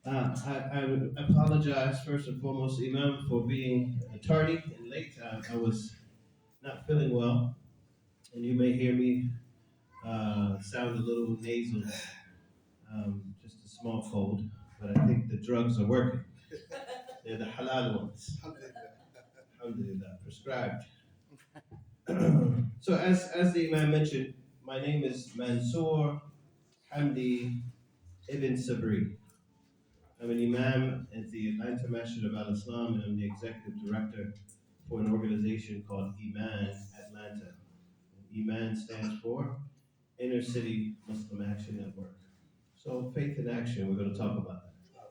I apologize first and foremost, Imam, for being tardy and late. I was not feeling well, and you may hear me sound a little nasal, just a small cold, but I think the drugs are working. They're the halal ones. Alhamdulillah, prescribed. So as the Imam mentioned, my name is Mansoor Hamdi Ibn Sabree. I'm an Imam at the Atlanta Masjid of Al-Islam, and I'm the executive director for an organization called Iman Atlanta. Iman stands for Inner City Muslim Action Network. So faith in action, we're going to talk about that.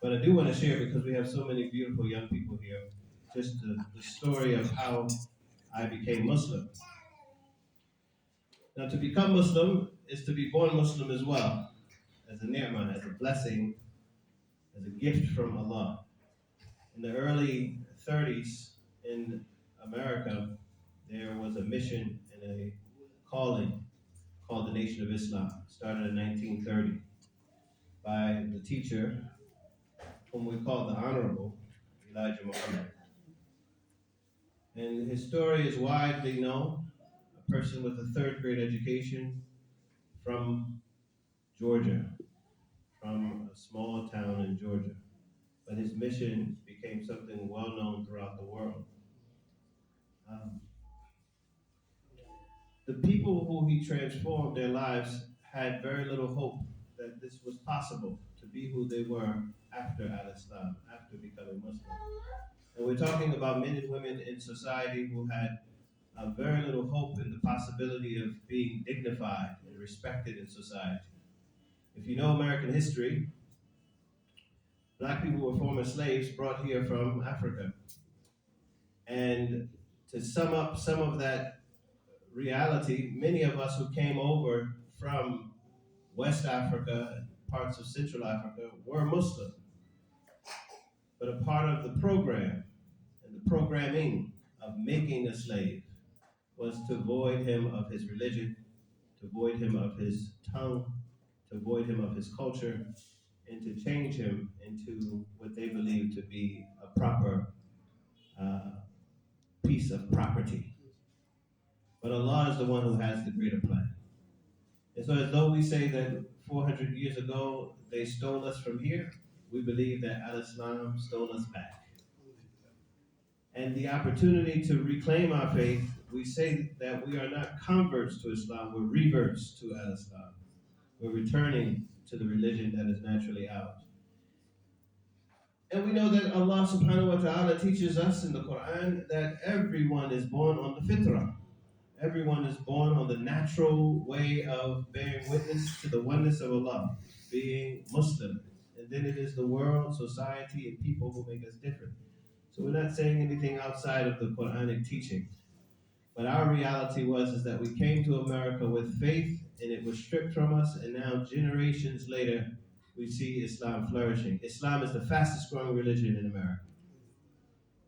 But I do want to share, because we have so many beautiful young people here, just the story of how I became Muslim. Now, to become Muslim is to be born Muslim as well, as a ni'mah, as a blessing, as a gift from Allah. In the early 30s in America, there was a mission and a calling called the Nation of Islam. It started in 1930 by the teacher, whom we call the Honorable Elijah Muhammad. And his story is widely known. A person with a third grade education from Georgia, from a small town in Georgia. But his mission became something well known throughout the world. Um, the people who he transformed their lives had very little hope that this was possible to be who they were after al-Islam, after becoming Muslim. And we're talking about men and women in society who had very little hope in the possibility of being dignified and respected in society. If you know American history, black people were former slaves brought here from Africa. And to sum up some of that reality, many of us who came over from West Africa and parts of Central Africa were Muslim. But a part of the program and the programming of making a slave was to void him of his religion, to void him of his tongue, to void him of his culture, and to change him into what they believed to be a proper uh, piece of property. But Allah is the one who has the greater plan. And so, as though we say that 400 years ago they stole us from here, we believe that Al Islam stole us back. And the opportunity to reclaim our faith, we say that we are not converts to Islam, we're reverts to Al Islam. We're returning to the religion that is naturally ours. And we know that Allah subhanahu wa ta'ala teaches us in the Quran that everyone is born on the fitrah. Everyone is born on the natural way of bearing witness to the oneness of Allah, being Muslim. And then it is the world, society, and people who make us different. So we're not saying anything outside of the Quranic teaching. But our reality is that we came to America with faith, and it was stripped from us, and now generations later, we see Islam flourishing. Islam is the fastest growing religion in America.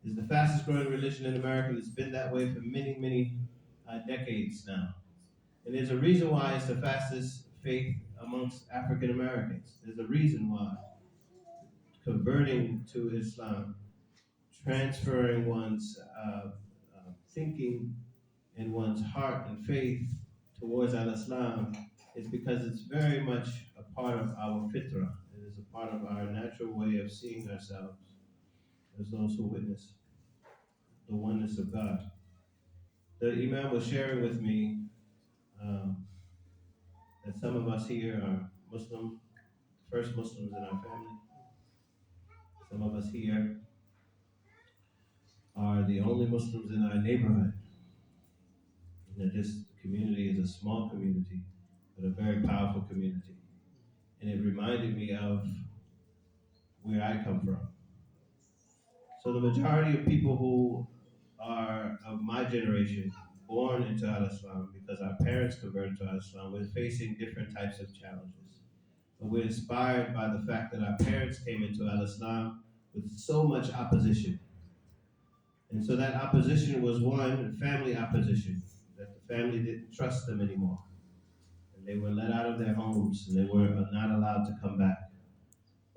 It's the fastest growing religion in America, and it's been that way for many, many decades now. And there's a reason why it's the fastest faith amongst African Americans. There's a reason why converting to Islam, transferring one's thinking and one's heart and faith towards al-Islam is because it's very much a part of our fitrah. It is a part of our natural way of seeing ourselves as those who witness the oneness of God. The Imam was sharing with me um, that some of us here are Muslim, first Muslims in our family. Some of us here are the only Muslims in our neighborhood. And that this community is a small community, but a very powerful community. And it reminded me of where I come from. So the majority of people who are of my generation, born into Al-Islam, because our parents converted to Al-Islam, we're facing different types of challenges. But we're inspired by the fact that our parents came into Al-Islam with so much opposition. And so that opposition was one, family opposition, that the family didn't trust them anymore. And they were let out of their homes, and they were not allowed to come back.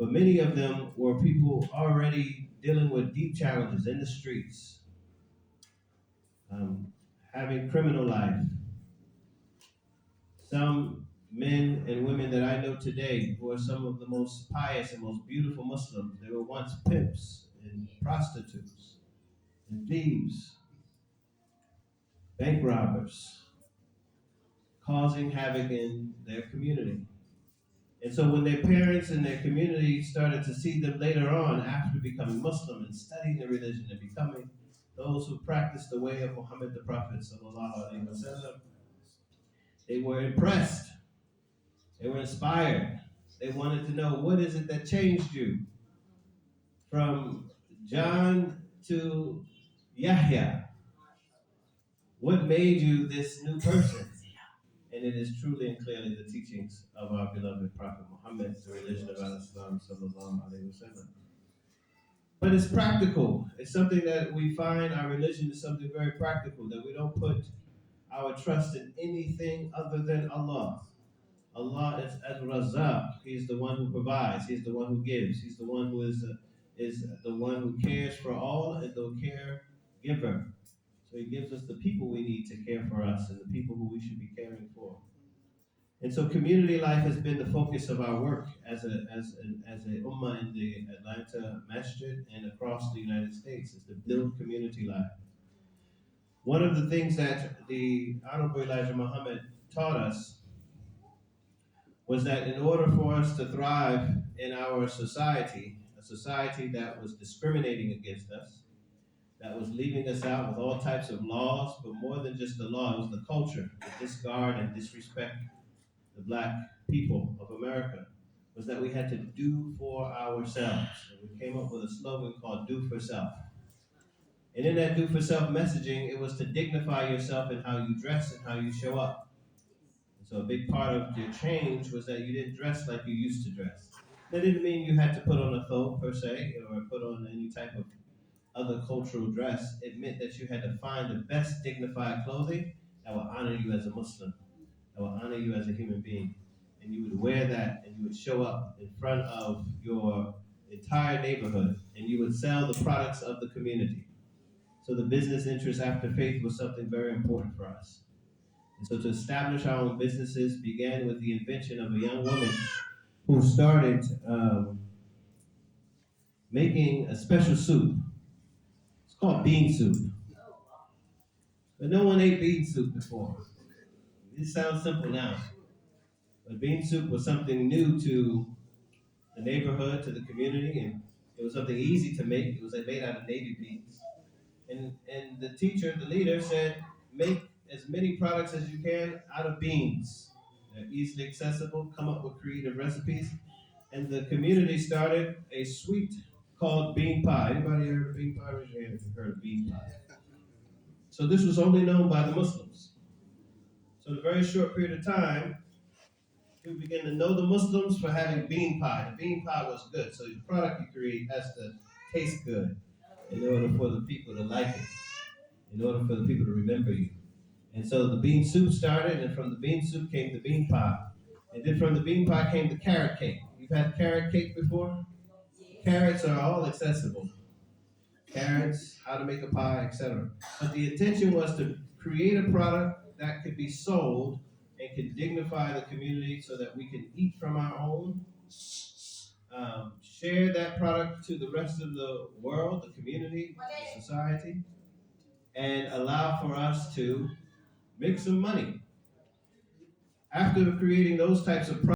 But many of them were people already dealing with deep challenges in the streets, um, having criminal life. Some men and women that I know today who are some of the most pious and most beautiful Muslims, they were once pimps and prostitutes and thieves, bank robbers, causing havoc in their community. And so when their parents and their community started to see them later on after becoming Muslim and studying the religion and becoming those who practiced the way of Muhammad the Prophet sallallahu alaihi wasallam, they were impressed. They were inspired. They wanted to know, what is it that changed you from John to Yahya? What made you this new person? And it is truly and clearly the teachings of our beloved Prophet Muhammad, the religion of Islam sallallahu alaihi wasallam. But it's practical. It's something that we find our religion is something very practical, that we don't put our trust in anything other than Allah. Allah is Al-Razzaq. He's the one who provides. He's the one who gives. He's the one who is the one who cares for all and the caregiver. So he gives us the people we need to care for us and the people who we should be caring for. And so community life has been the focus of our work as a ummah in the Atlanta Masjid and across the United States, is to build community life. One of the things that the Honorable Elijah Muhammad taught us was that in order for us to thrive in our society, a society that was discriminating against us, that was leaving us out with all types of laws, but more than just the law, it was the culture, the discard and disrespect the black people of America, was that we had to do for ourselves. And we came up with a slogan called Do For Self. And in that Do For Self messaging, it was to dignify yourself in how you dress and how you show up. And so a big part of your change was that you didn't dress like you used to dress. That didn't mean you had to put on a thobe per se, or put on any type of other cultural dress. It meant that you had to find the best dignified clothing that will honor you as a Muslim, that will honor you as a human being. And you would wear that and you would show up in front of your entire neighborhood and you would sell the products of the community. So the business interest after faith was something very important for us. And so to establish our own businesses began with the invention of a young woman who started making a special soup. It's called bean soup. But no one ate bean soup before. It sounds simple now. But bean soup was something new to the neighborhood, to the community, and it was something easy to make. It was made out of navy beans. And the teacher, the leader, said, make as many products as you can out of beans. They're easily accessible, come up with creative recipes. And the community started a sweet called bean pie. Anybody heard of bean pie? Raise your hand if you've heard of bean pie. So this was only known by the Muslims. So in a very short period of time, we began to know the Muslims for having bean pie. The bean pie was good, so the product you create has to taste good in order for the people to like it, in order for the people to remember you. And so the bean soup started, and from the bean soup came the bean pie. And then from the bean pie came the carrot cake. You've had carrot cake before? Carrots are all accessible. Carrots, how to make a pie, etc. But the intention was to create a product that could be sold and can dignify the community so that we can eat from our own, share that product to the rest of the world, the community, the society, and allow for us to make some money. After creating those types of products,